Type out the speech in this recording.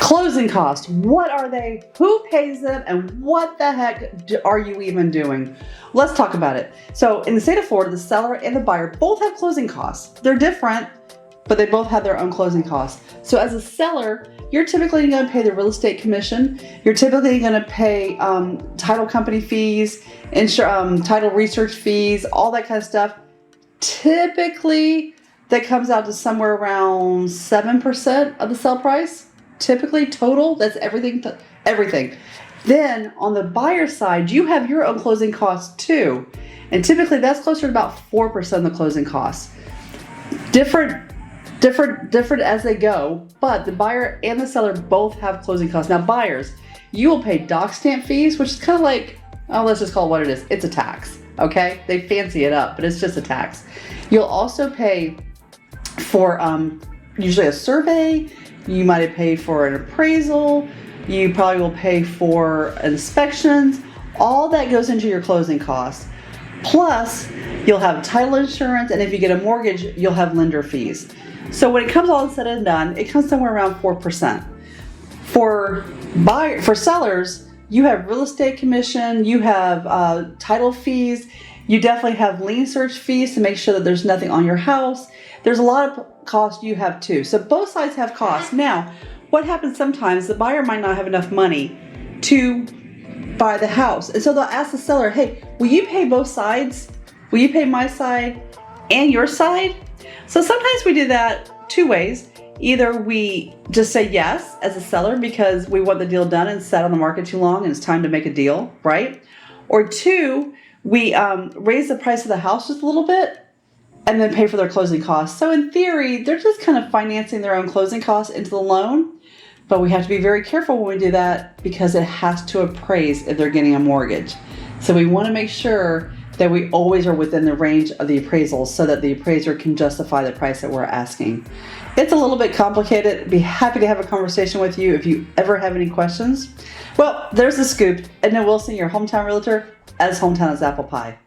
Closing costs, what are they? Who pays them? And what the heck are you even doing? Let's talk about it. So in the state of Florida, the seller and the buyer both have closing costs. They're different, but they both have their own closing costs. So as a seller, you're typically going to pay the real estate commission. You're typically going to pay title company fees, title research fees, all that kind of stuff. Typically, that comes out to somewhere around 7% of the sale price. Typically total, that's everything. Then on the buyer side, you have your own closing costs too. And typically that's closer to about 4% of the closing costs. Different as they go, but the buyer and the seller both have closing costs. Now buyers, you will pay doc stamp fees, which is kind of like, let's just call it what it is. It's a tax, okay? They fancy it up, but it's just a tax. You'll also pay for usually a survey. You might pay for an appraisal. You probably will pay for inspections. All that goes into your closing costs. Plus, you'll have title insurance, and if you get a mortgage, you'll have lender fees. So when it comes all said and done, it comes somewhere around 4%. For sellers, you have real estate commission, you have title fees, you definitely have lien search fees to make sure that there's nothing on your house. There's a lot of costs you have too. So both sides have costs. Now, what happens sometimes, the buyer might not have enough money to buy the house. And so they'll ask the seller, hey, will you pay both sides? Will you pay my side and your side? So sometimes we do that two ways. Either we just say yes as a seller because we want the deal done and sat on the market too long and it's time to make a deal, right? Or two, we raise the price of the house just a little bit and then pay for their closing costs. So in theory, they're just kind of financing their own closing costs into the loan, but we have to be very careful when we do that because it has to appraise if they're getting a mortgage. So we want to make sure that we always are within the range of the appraisals so that the appraiser can justify the price that we're asking. It's a little bit complicated. I'd be happy to have a conversation with you if you ever have any questions. Well, there's the scoop. Edna Wilson, your hometown realtor, as hometown as apple pie.